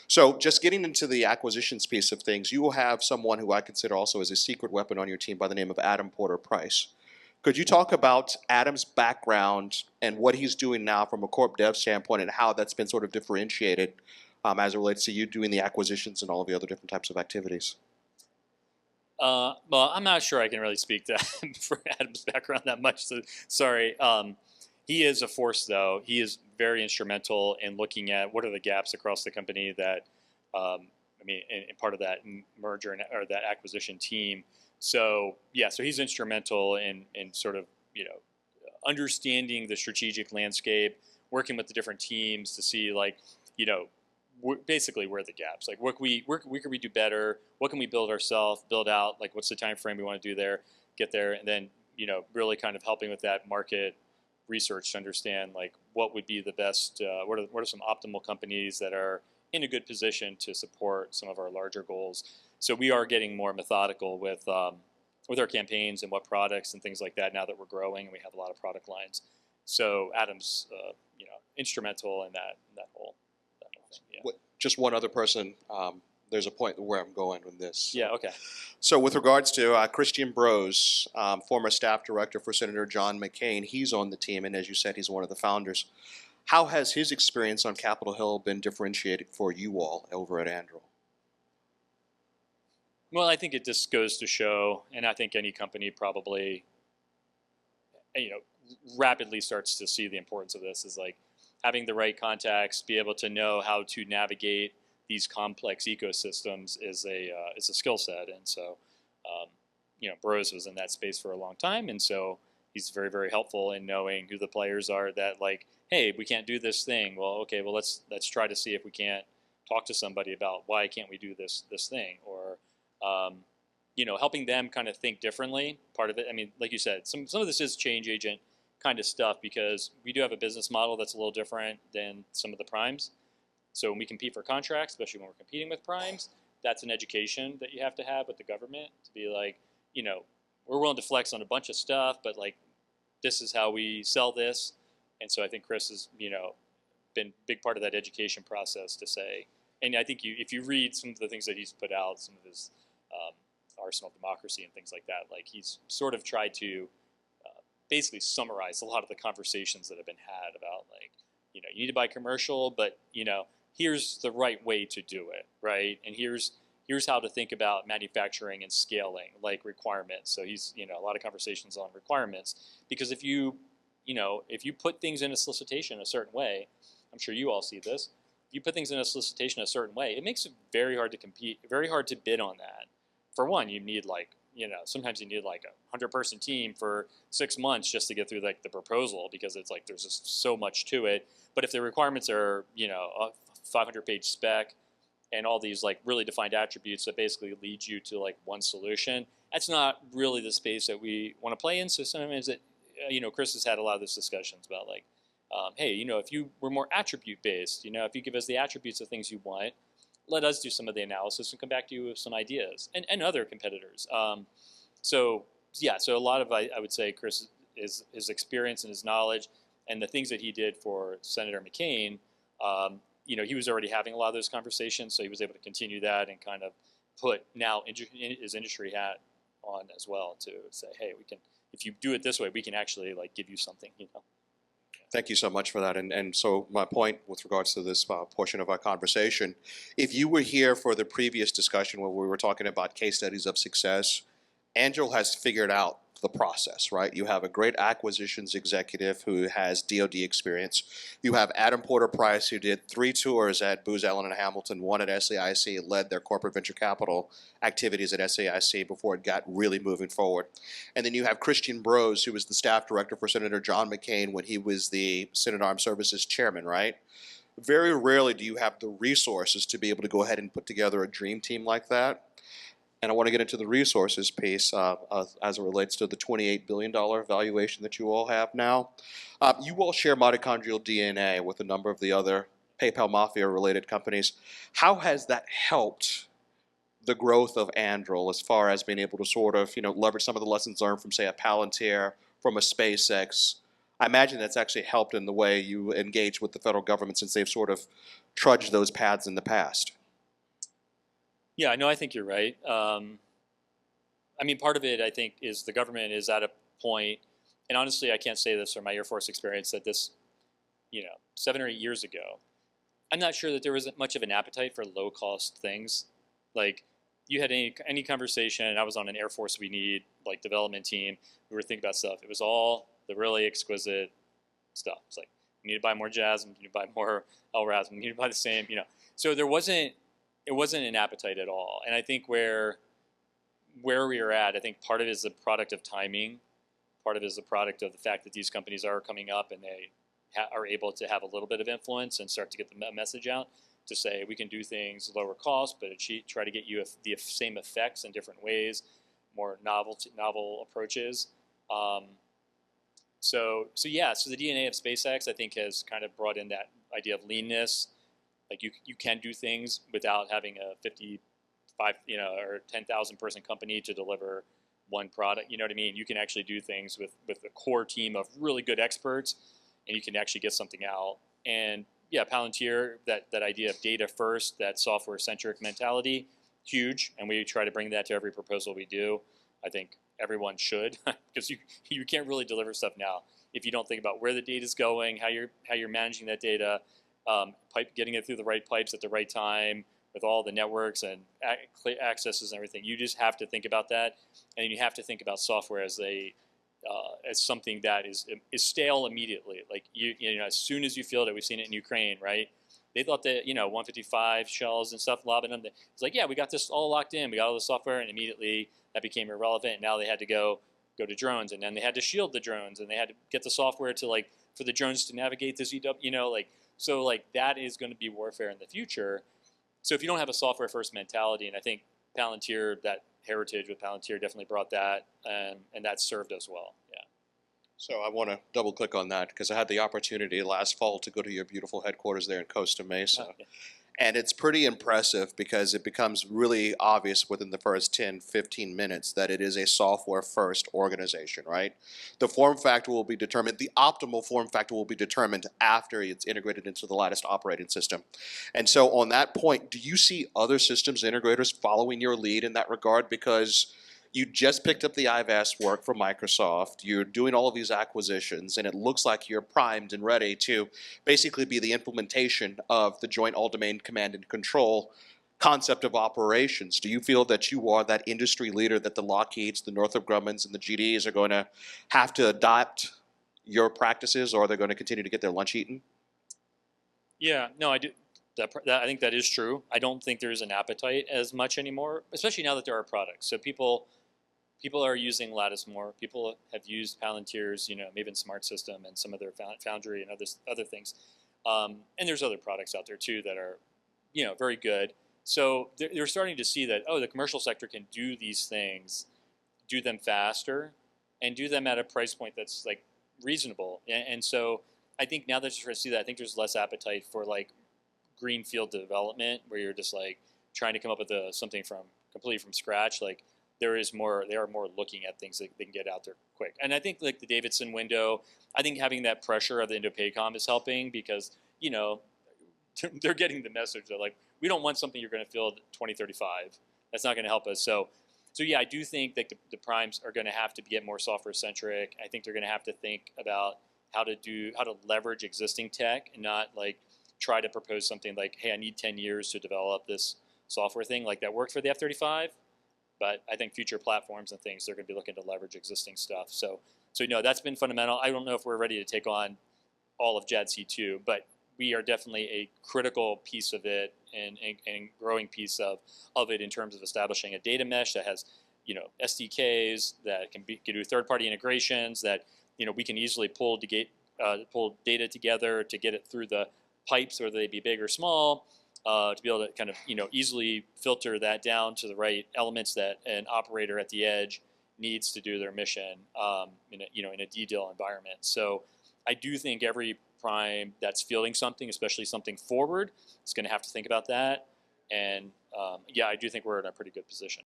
So just getting into the acquisitions piece of things, you will have someone who I consider also as a secret weapon on your team by the name of Adam Porter Price. Could you talk about Adam's background and what he's doing now from a corp dev standpoint and how that's been sort of differentiated as it relates to you doing the acquisitions and all of the other different types of activities? Well, I'm not sure I can really speak to for Adam's background that much. So sorry. He is a force, though. He is very instrumental in looking at what are the gaps across the company that, and part of that merger or that acquisition team. So yeah, so he's instrumental in sort of understanding the strategic landscape, working with the different teams to see basically where are the gaps, like what can we do better, what can we build ourselves, build out, like what's the time frame we want to do there, get there, and then really kind of helping with that market research to understand like what would be the best, what are some optimal companies that are in a good position to support some of our larger goals. So we are getting more methodical with our campaigns and what products and things like that now that we're growing and we have a lot of product lines. So Adam's instrumental in that whole thing. Yeah. Just one other person. There's a point where I'm going with this. Yeah. Okay. So with regards to Christian Brose, former staff director for Senator John McCain, he's on the team, and as you said, he's one of the founders. How has his experience on Capitol Hill been differentiated for you all over at Anduril? Well, I think it just goes to show, and I think any company probably, rapidly starts to see the importance of this, is like having the right contacts, be able to know how to navigate these complex ecosystems is a skill set. And so, Brose was in that space for a long time, and so he's very, very helpful in knowing who the players are that like, hey, we can't do this thing. Well, okay, well let's try to see if we can't talk to somebody about why can't we do this thing, or helping them kind of think differently. Part of it, I mean, like you said, some of this is change agent kind of stuff because we do have a business model that's a little different than some of the primes. So when we compete for contracts, especially when we're competing with primes, that's an education that you have to have with the government to be like, we're willing to flex on a bunch of stuff, but like, this is how we sell this. And so I think Chris has, been a big part of that education process to say, and I think if you read some of the things that he's put out, some of his Arsenal of Democracy and things like that, like he's sort of tried to basically summarize a lot of the conversations that have been had about like, you need to buy commercial, but here's the right way to do it, right? And here's how to think about manufacturing and scaling, like requirements. So he's, a lot of conversations on requirements, because if you put things in a solicitation a certain way, I'm sure you all see this, if you put things in a solicitation a certain way, it makes it very hard to compete, very hard to bid on that. For one, you need sometimes you need like a 100-person team for 6 months just to get through like the proposal, because it's like there's just so much to it. But if the requirements are a 500-page spec and all these like really defined attributes that basically lead you to like one solution, that's not really the space that we want to play in. So sometimes Chris has had a lot of those discussions about like, hey, if you were more attribute based, if you give us the attributes of things you want, let us do some of the analysis and come back to you with some ideas, and other competitors. So a lot of, I would say, Chris, his experience and his knowledge and the things that he did for Senator McCain, he was already having a lot of those conversations, so he was able to continue that and kind of put now his industry hat on as well to say, hey, we can, if you do it this way, we can actually like give you something, Thank you so much for that. And so my point with regards to this portion of our conversation, if you were here for the previous discussion where we were talking about case studies of success, Anduril has figured out the process, right? You have a great acquisitions executive who has DoD experience. You have Adam Porter Price, who did 3 tours at Booz Allen and Hamilton, 1 at SAIC, led their corporate venture capital activities at SAIC before it got really moving forward. And then you have Christian Brose, who was the staff director for Senator John McCain when he was the Senate Armed Services chairman, right? Very rarely do you have the resources to be able to go ahead and put together a dream team like that. And I want to get into the resources piece as it relates to the $28 billion valuation that you all have now. You all share mitochondrial DNA with a number of the other PayPal Mafia-related companies. How has that helped the growth of Anduril as far as being able to sort of, leverage some of the lessons learned from, say, a Palantir, from a SpaceX? I imagine that's actually helped in the way you engage with the federal government since they've sort of trudged those paths in the past. Yeah, no, I think you're right. I mean, part of it, I think, is the government is at a point, and honestly, I can't say this from my Air Force experience, that this, 7 or 8 years ago, I'm not sure that there wasn't much of an appetite for low cost things. Like, you had any conversation, I was on an Air Force We Need like development team. We were thinking about stuff. It was all the really exquisite stuff. It's like, we need to buy more JAS, we need to buy more LRAS, we need to buy the same. So it wasn't an appetite at all. And I think where we are at, I think part of it is a product of timing. Part of it is a product of the fact that these companies are coming up and they are able to have a little bit of influence and start to get the message out to say we can do things lower cost, but try to get you the same effects in different ways, more novel approaches. So the DNA of SpaceX, I think, has kind of brought in that idea of leanness. Like you can do things without having a 55, or 10,000 person company to deliver one product. You know what I mean? You can actually do things with a core team of really good experts, and you can actually get something out. And yeah, Palantir, that idea of data first, that software centric mentality, huge. And we try to bring that to every proposal we do. I think everyone should, because you can't really deliver stuff now if you don't think about where the data is going, how you're managing that data, getting it through the right pipes at the right time with all the networks and accesses and everything. You just have to think about that, and you have to think about software as something that is stale immediately. Like as soon as you feel it, we've seen it in Ukraine, right? They thought that 155 shells and stuff lobbing them. It's like, yeah, we got this all locked in. We got all the software, and immediately that became irrelevant. And now they had to go to drones, and then they had to shield the drones, and they had to get the software to for the drones to navigate this EW. So that is going to be warfare in the future. So if you don't have a software first mentality, and I think Palantir, that heritage with Palantir definitely brought that, and that served us well. Yeah. So I want to double click on that because I had the opportunity last fall to go to your beautiful headquarters there in Costa Mesa. Yeah. And it's pretty impressive because it becomes really obvious within the first 10, 15 minutes that it is a software first organization, right? The form factor will be determined, the optimal form factor will be determined after it's integrated into the latest operating system. And so on that point, do you see other systems integrators following your lead in that regard? Because you just picked up the IVAS work from Microsoft, you're doing all of these acquisitions, and it looks like you're primed and ready to basically be the implementation of the Joint All-Domain Command and Control concept of operations. Do you feel that you are that industry leader that the Lockheeds, the Northrop Grummons, and the GDs are going to have to adopt your practices, or they're going to continue to get their lunch eaten? Yeah, no, I do. I think that is true. I don't think there's an appetite as much anymore, especially now that there are products. So people are using Lattice more. People have used Palantir's, Maven Smart System and some of their Foundry and other things. And there's other products out there too that are, very good. So they're starting to see that, the commercial sector can do these things, do them faster, and do them at a price point that's reasonable. And so I think now that you're starting to see that, I think there's less appetite for greenfield development where you're just trying to come up with something completely from scratch. They are more looking at things that they can get out there quick. And I think the Davidson window, I think having that pressure of the Indo-PACOM is helping because, they're getting the message that we don't want something you're going to field 2035. That's not going to help us. So yeah, I do think that the primes are going to have to get more software centric. I think they're going to have to think about how to leverage existing tech and not try to propose something hey, I need 10 years to develop this software thing that worked for the F-35. But I think future platforms and things, they're going to be looking to leverage existing stuff. So that's been fundamental. I don't know if we're ready to take on all of JADC2, but we are definitely a critical piece of it and growing piece of it in terms of establishing a data mesh that has, SDKs that can do third-party integrations that, we can easily pull data together to get it through the pipes, whether they be big or small. To be able to kind of easily filter that down to the right elements that an operator at the edge needs to do their mission in a DDIL environment. So I do think every prime that's fielding something, especially something forward, is going to have to think about that. And I do think we're in a pretty good position.